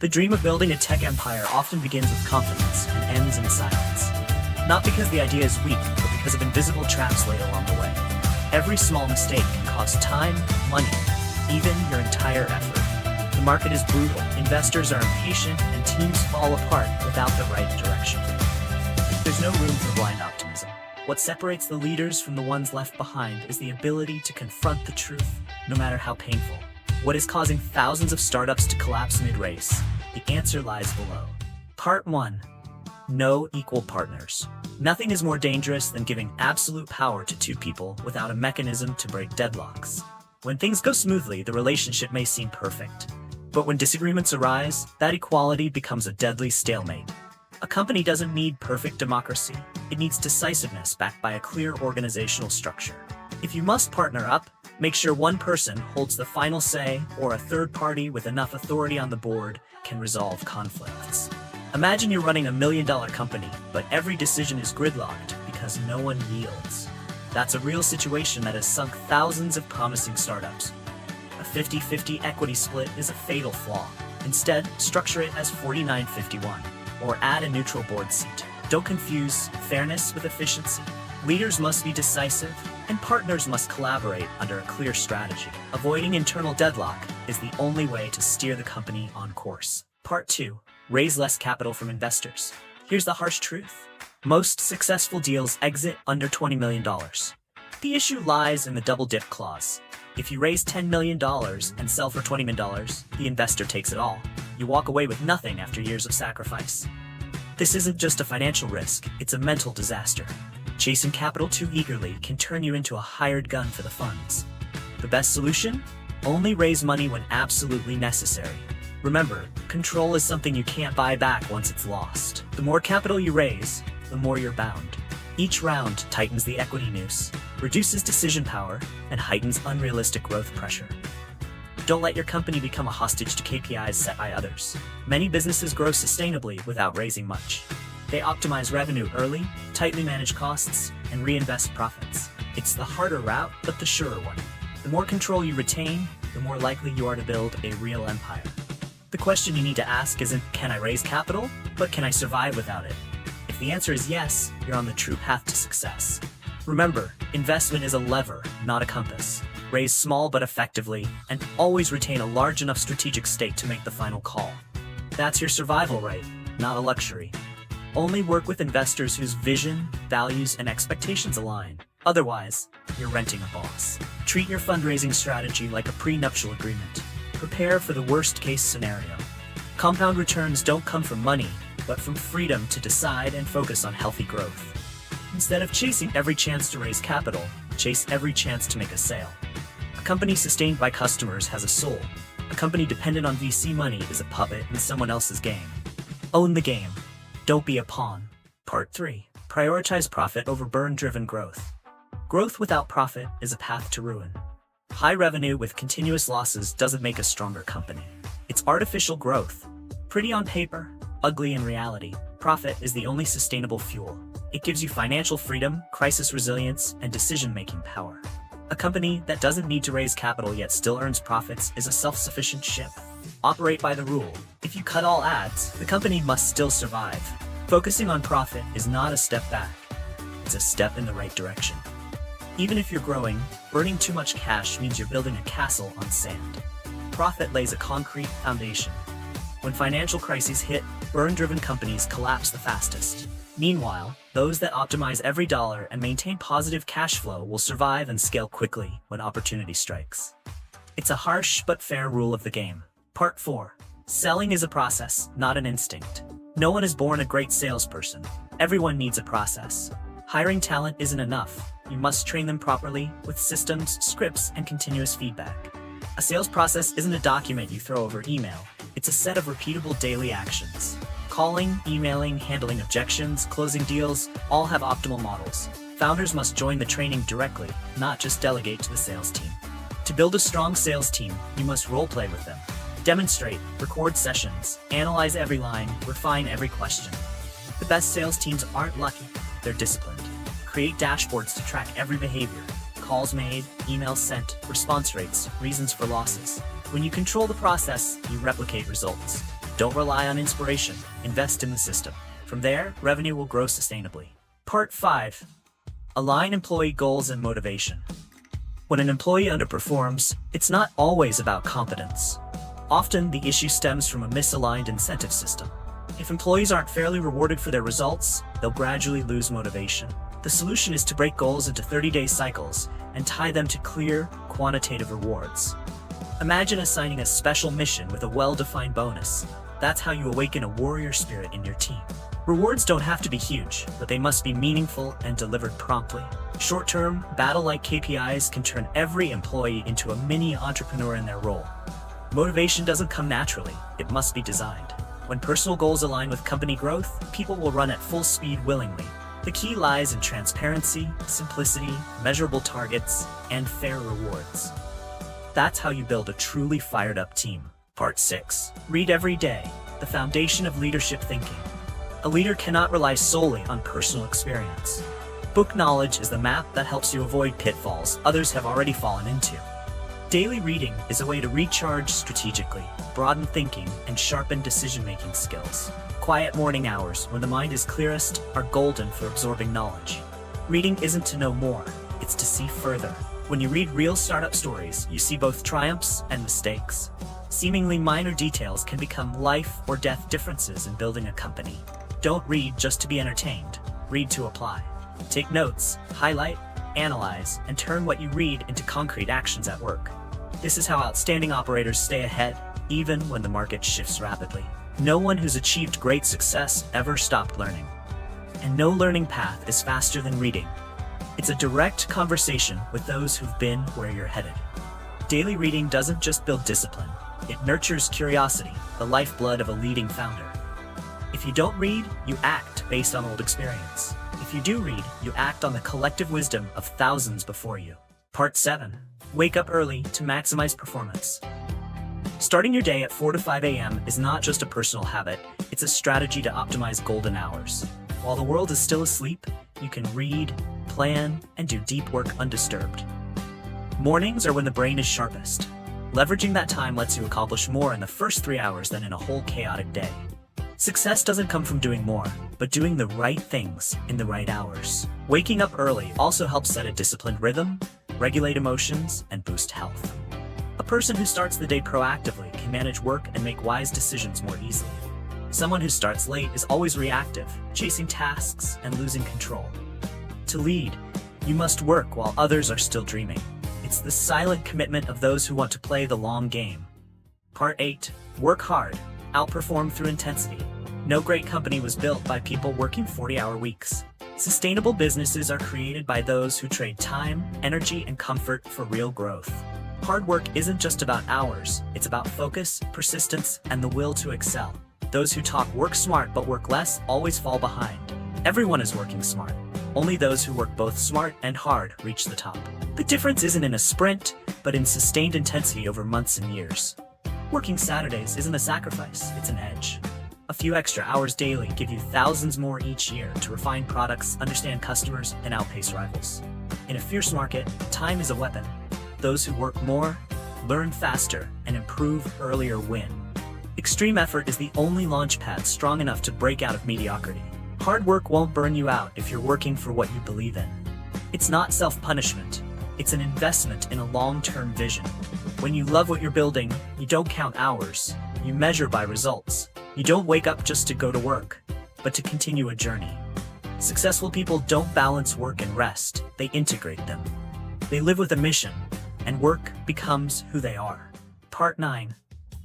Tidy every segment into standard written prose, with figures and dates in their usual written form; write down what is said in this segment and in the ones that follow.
The dream of building a tech empire often begins with confidence and ends in silence. Not because the idea is weak, but because of invisible traps laid along the way. Every small mistake can cost time, money, even your entire effort. The market is brutal, investors are impatient, and teams fall apart without the right direction. There's no room for blind optimism. What separates the leaders from the ones left behind is the ability to confront the truth, no matter how painful. What is causing thousands of startups to collapse mid-race? The answer lies below. Part 1. No equal partners. Nothing is more dangerous than giving absolute power to two people without a mechanism to break deadlocks. When things go smoothly, the relationship may seem perfect. But when disagreements arise, that equality becomes a deadly stalemate. A company doesn't need perfect democracy. It needs decisiveness backed by a clear organizational structure. If you must partner up, make sure one person holds the final say, or a third party with enough authority on the board can resolve conflicts. Imagine you're running $1 million company, but every decision is gridlocked because no one yields. That's a real situation that has sunk thousands of promising startups. A 50-50 equity split is a fatal flaw. Instead, structure it as 49-51, or add a neutral board seat. Don't confuse fairness with efficiency. Leaders must be decisive, and partners must collaborate under a clear strategy. Avoiding internal deadlock is the only way to steer the company on course. Part 2. Raise less capital from investors. Here's the harsh truth. Most successful deals exit under $20 million. The issue lies in the double dip clause. If you raise $10 million and sell for $20 million, the investor takes it all. You walk away with nothing after years of sacrifice. This isn't just a financial risk, it's a mental disaster. Chasing capital too eagerly can turn you into a hired gun for the funds. The best solution? Only raise money when absolutely necessary. Remember, control is something you can't buy back once it's lost. The more capital you raise, the more you're bound. Each round tightens the equity noose, reduces decision power, and heightens unrealistic growth pressure. Don't let your company become a hostage to KPIs set by others. Many businesses grow sustainably without raising much. They optimize revenue early, tightly manage costs, and reinvest profits. It's the harder route, but the surer one. The more control you retain, the more likely you are to build a real empire. The question you need to ask isn't, can I raise capital? But can I survive without it? If the answer is yes, you're on the true path to success. Remember, investment is a lever, not a compass. Raise small but effectively, and always retain a large enough strategic stake to make the final call. That's your survival right, not a luxury. Only work with investors whose vision, values, and expectations align. Otherwise, you're renting a boss. Treat your fundraising strategy like a prenuptial agreement. Prepare for the worst-case scenario. Compound returns don't come from money, but from freedom to decide and focus on healthy growth. Instead of chasing every chance to raise capital, chase every chance to make a sale. A company sustained by customers has a soul. A company dependent on VC money is a puppet in someone else's game. Own the game. Don't be a pawn. Part 3. Prioritize profit over burn-driven growth. Growth without profit is a path to ruin. High revenue with continuous losses doesn't make a stronger company. It's artificial growth. Pretty on paper, ugly in reality. Profit is the only sustainable fuel. It gives you financial freedom, crisis resilience, and decision-making power. A company that doesn't need to raise capital yet still earns profits is a self-sufficient ship. Operate by the rule. If you cut all ads, the company must still survive. Focusing on profit is not a step back. It's a step in the right direction. Even if you're growing, burning too much cash means you're building a castle on sand. Profit lays a concrete foundation. When financial crises hit, burn-driven companies collapse the fastest. Meanwhile, those that optimize every dollar and maintain positive cash flow will survive and scale quickly when opportunity strikes. It's a harsh but fair rule of the game. Part 4. Selling is a process, not an instinct. No one is born a great salesperson. Everyone needs a process. Hiring talent isn't enough. You must train them properly with systems, scripts, and continuous feedback. A sales process isn't a document you throw over email. It's a set of repeatable daily actions. Calling, emailing, handling objections, closing deals, all have optimal models. Founders must join the training directly, not just delegate to the sales team. To build a strong sales team, you must role-play with them. Demonstrate, record sessions, analyze every line, refine every question. The best sales teams aren't lucky, they're disciplined. Create dashboards to track every behavior. Calls made, emails sent, response rates, reasons for losses. When you control the process, you replicate results. Don't rely on inspiration. Invest in the system. From there, revenue will grow sustainably. Part 5. Align employee goals and motivation. When an employee underperforms, it's not always about competence. Often, the issue stems from a misaligned incentive system. If employees aren't fairly rewarded for their results, they'll gradually lose motivation. The solution is to break goals into 30-day cycles and tie them to clear, quantitative rewards. Imagine assigning a special mission with a well-defined bonus. That's how you awaken a warrior spirit in your team. Rewards don't have to be huge, but they must be meaningful and delivered promptly. Short-term, battle-like KPIs can turn every employee into a mini entrepreneur in their role. Motivation doesn't come naturally, it must be designed. When personal goals align with company growth, people will run at full speed willingly. The key lies in transparency, simplicity, measurable targets, and fair rewards. That's how you build a truly fired-up team. Part 6. Read every day, the foundation of leadership thinking. A leader cannot rely solely on personal experience. Book knowledge is the map that helps you avoid pitfalls others have already fallen into. Daily reading is a way to recharge strategically, broaden thinking, and sharpen decision-making skills. Quiet morning hours, when the mind is clearest, are golden for absorbing knowledge. Reading isn't to know more, it's to see further. When you read real startup stories, you see both triumphs and mistakes. Seemingly minor details can become life or death differences in building a company. Don't read just to be entertained, read to apply. Take notes, highlight, analyze, and turn what you read into concrete actions at work. This is how outstanding operators stay ahead, even when the market shifts rapidly. No one who's achieved great success ever stopped learning. And no learning path is faster than reading. It's a direct conversation with those who've been where you're headed. Daily reading doesn't just build discipline, it nurtures curiosity, the lifeblood of a leading founder. If you don't read, you act based on old experience. If you do read, you act on the collective wisdom of thousands before you. Part 7. Wake up early to maximize performance. Starting your day at 4 to 5 a.m. is not just a personal habit, it's a strategy to optimize golden hours. While the world is still asleep, you can read, plan, and do deep work undisturbed. Mornings are when the brain is sharpest. Leveraging that time lets you accomplish more in the first 3 hours than in a whole chaotic day. Success doesn't come from doing more, but doing the right things in the right hours. Waking up early also helps set a disciplined rhythm, regulate emotions, and boost health. A person who starts the day proactively can manage work and make wise decisions more easily. Someone who starts late is always reactive, chasing tasks and losing control. To lead, you must work while others are still dreaming. It's the silent commitment of those who want to play the long game. Part 8. Work hard. Outperform through intensity. No great company was built by people working 40-hour weeks. Sustainable businesses are created by those who trade time, energy, and comfort for real growth. Hard work isn't just about hours, it's about focus, persistence, and the will to excel. Those who talk work smart but work less always fall behind. Everyone is working smart. Only those who work both smart and hard reach the top. The difference isn't in a sprint, but in sustained intensity over months and years. Working Saturdays isn't a sacrifice, it's an edge. A few extra hours daily give you thousands more each year to refine products, understand customers, and outpace rivals. In a fierce market, time is a weapon. Those who work more, learn faster, and improve earlier win. Extreme effort is the only launchpad strong enough to break out of mediocrity. Hard work won't burn you out if you're working for what you believe in. It's not self-punishment. It's an investment in a long-term vision. When you love what you're building, you don't count hours. You measure by results. You don't wake up just to go to work, but to continue a journey. Successful people don't balance work and rest. They integrate them. They live with a mission, and work becomes who they are. Part 9.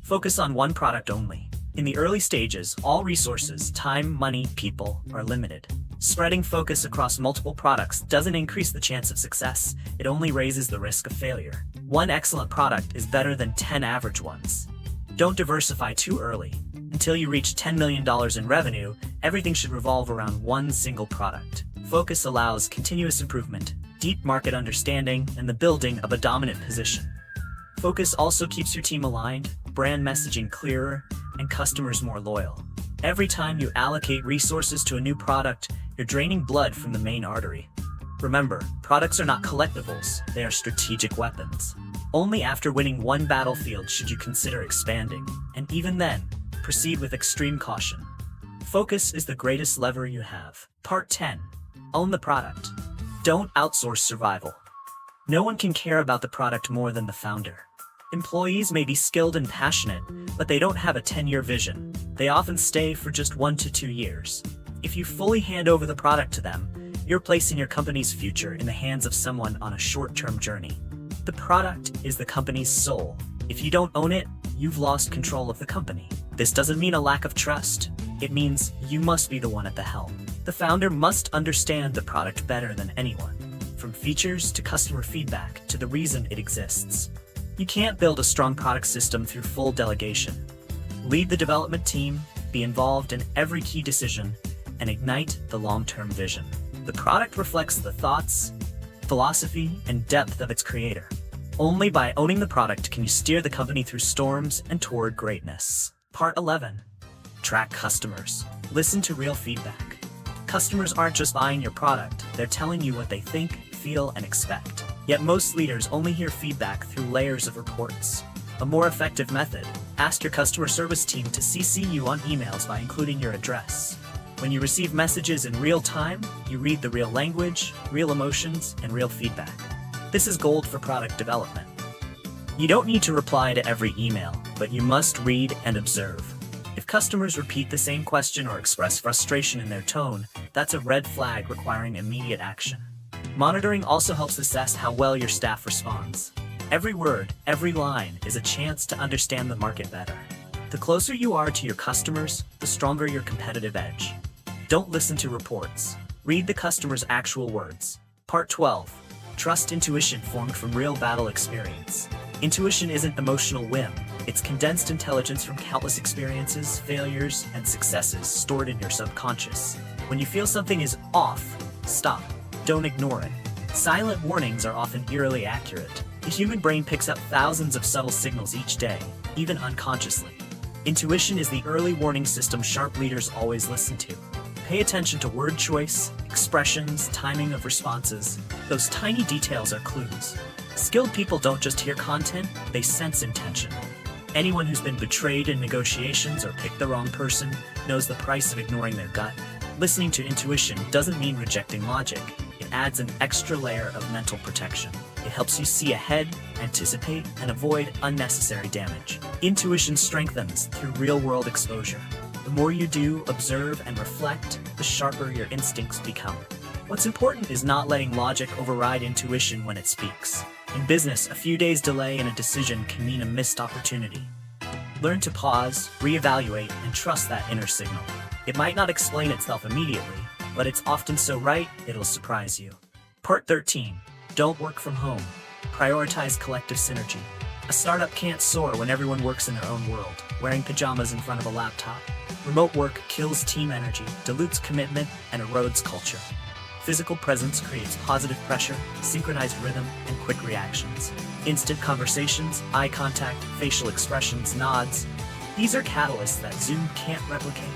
Focus on one product only. In the early stages, all resources, time, money, people, are limited. Spreading focus across multiple products doesn't increase the chance of success, it only raises the risk of failure. One excellent product is better than 10 average ones. Don't diversify too early. Until you reach $10 million in revenue, everything should revolve around one single product. Focus allows continuous improvement, deep market understanding, and the building of a dominant position. Focus also keeps your team aligned, brand messaging clearer, and customers more loyal. Every time you allocate resources to a new product, you're draining blood from the main artery. Remember, products are not collectibles, they are strategic weapons. Only after winning one battlefield should you consider expanding, and even then, proceed with extreme caution. Focus is the greatest lever you have. Part 10. Own the product. Don't outsource survival. No one can care about the product more than the founder. Employees may be skilled and passionate, but they don't have a 10-year vision. They often stay for just 1 to 2 years. If you fully hand over the product to them, you're placing your company's future in the hands of someone on a short-term journey. The product is the company's soul. If you don't own it, you've lost control of the company. This doesn't mean a lack of trust. It means you must be the one at the helm. The founder must understand the product better than anyone, from features to customer feedback to the reason it exists. You can't build a strong product system through full delegation. Lead the development team, be involved in every key decision, and ignite the long-term vision. The product reflects the thoughts, philosophy, and depth of its creator. Only by owning the product can you steer the company through storms and toward greatness. Part 11. Track customers. Listen to real feedback. Customers aren't just buying your product, they're telling you what they think, feel, and expect. Yet most leaders only hear feedback through layers of reports. A more effective method: ask your customer service team to CC you on emails by including your address. When you receive messages in real time, you read the real language, real emotions, and real feedback. This is gold for product development. You don't need to reply to every email, but you must read and observe. If customers repeat the same question or express frustration in their tone, that's a red flag requiring immediate action. Monitoring also helps assess how well your staff responds. Every word, every line is a chance to understand the market better. The closer you are to your customers, the stronger your competitive edge. Don't listen to reports. Read the customer's actual words. Part 12. Trust intuition formed from real battle experience. Intuition isn't emotional whim. It's condensed intelligence from countless experiences, failures, and successes stored in your subconscious. When you feel something is off, stop. Don't ignore it. Silent warnings are often eerily accurate. The human brain picks up thousands of subtle signals each day, even unconsciously. Intuition is the early warning system sharp leaders always listen to. Pay attention to word choice, expressions, timing of responses. Those tiny details are clues. Skilled people don't just hear content, they sense intention. Anyone who's been betrayed in negotiations or picked the wrong person knows the price of ignoring their gut. Listening to intuition doesn't mean rejecting logic. It adds an extra layer of mental protection. It helps you see ahead, anticipate, and avoid unnecessary damage. Intuition strengthens through real-world exposure. The more you do, observe, and reflect, the sharper your instincts become. What's important is not letting logic override intuition when it speaks. In business, a few days' delay in a decision can mean a missed opportunity. Learn to pause, reevaluate, and trust that inner signal. It might not explain itself immediately, but it's often so right, it'll surprise you. Part 13. Don't work from home. Prioritize collective synergy. A startup can't soar when everyone works in their own world, wearing pajamas in front of a laptop. Remote work kills team energy, dilutes commitment, and erodes culture. Physical presence creates positive pressure, synchronized rhythm, and quick reactions. Instant conversations, eye contact, facial expressions, nods. These are catalysts that Zoom can't replicate.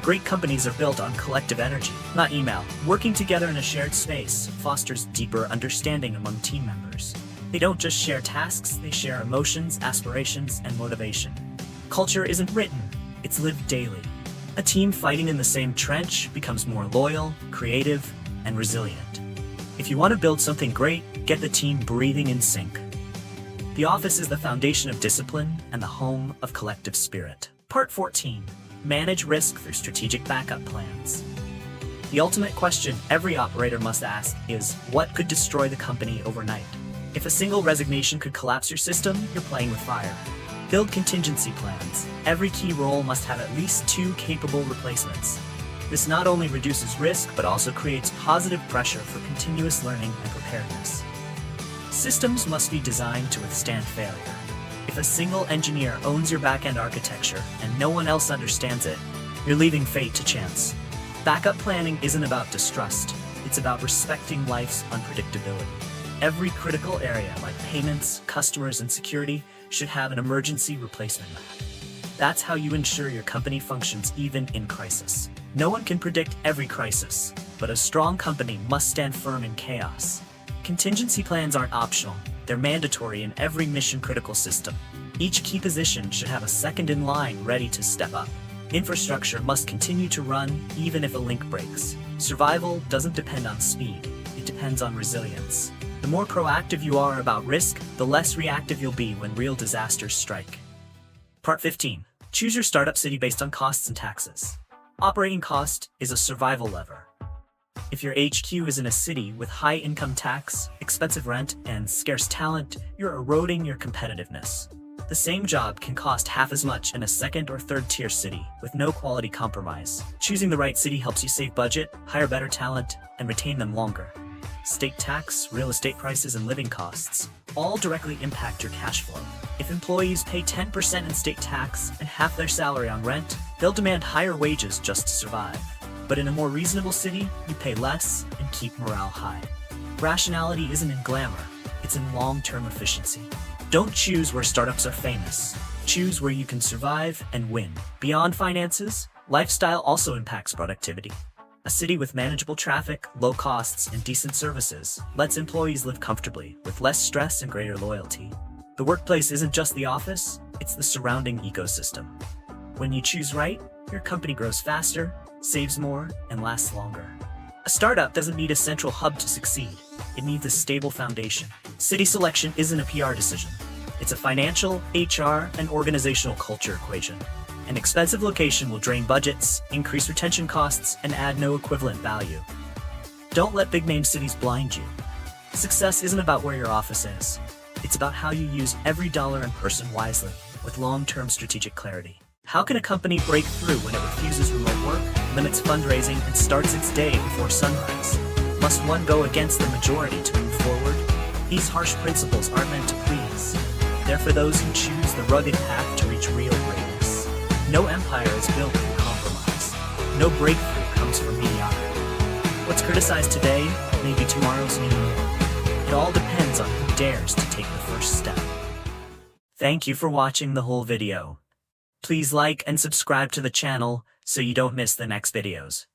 Great companies are built on collective energy, not email. Working together in a shared space fosters deeper understanding among team members. They don't just share tasks, they share emotions, aspirations, and motivation. Culture isn't written, it's lived daily. A team fighting in the same trench becomes more loyal, creative, and resilient. If you want to build something great, get the team breathing in sync. The office is the foundation of discipline and the home of collective spirit. Part 14. Manage risk through strategic backup plans. The ultimate question every operator must ask is, what could destroy the company overnight? If a single resignation could collapse your system, you're playing with fire. Build contingency plans. Every key role must have at least 2 capable replacements. This not only reduces risk, but also creates positive pressure for continuous learning and preparedness. Systems must be designed to withstand failure. If a single engineer owns your back-end architecture and no one else understands it, you're leaving fate to chance. Backup planning isn't about distrust, it's about respecting life's unpredictability. Every critical area, like payments, customers, and security, should have an emergency replacement map. That's how you ensure your company functions even in crisis. No one can predict every crisis, but a strong company must stand firm in chaos. Contingency plans aren't optional, they're mandatory in every mission-critical system. Each key position should have a second in line ready to step up. Infrastructure must continue to run even if a link breaks. Survival doesn't depend on speed, it depends on resilience. The more proactive you are about risk, the less reactive you'll be when real disasters strike. Part 15. Choose your startup city based on costs and taxes. Operating cost is a survival lever. If your HQ is in a city with high income tax, expensive rent, and scarce talent, you're eroding your competitiveness. The same job can cost half as much in a second or third tier city with no quality compromise. Choosing the right city helps you save budget, hire better talent, and retain them longer. State tax, real estate prices, and living costs all directly impact your cash flow. If employees pay 10% in state tax and half their salary on rent, they'll demand higher wages just to survive. But in a more reasonable city, you pay less and keep morale high. Rationality isn't in glamour, it's in long-term efficiency. Don't choose where startups are famous. Choose where you can survive and win. Beyond finances, lifestyle also impacts productivity. A city with manageable traffic, low costs, and decent services lets employees live comfortably with less stress and greater loyalty. The workplace isn't just the office, it's the surrounding ecosystem. When you choose right, your company grows faster, saves more, and lasts longer. A startup doesn't need a central hub to succeed. It needs a stable foundation. City selection isn't a PR decision. It's a financial, HR, and organizational culture equation. An expensive location will drain budgets, increase retention costs, and add no equivalent value. Don't let big-name cities blind you. Success isn't about where your office is. It's about how you use every dollar and person wisely, with long-term strategic clarity. How can a company break through when it refuses remote work, limits fundraising, and starts its day before sunrise? Must one go against the majority to move forward? These harsh principles aren't meant to please. They're for those who choose the rugged path to reach real greatness. No empire is built through compromise. No breakthrough comes from mediocrity. What's criticized today may be tomorrow's new norm. It all depends on who dares to take the first step. Thank you for watching the whole video. Please like and subscribe to the channel so you don't miss the next videos.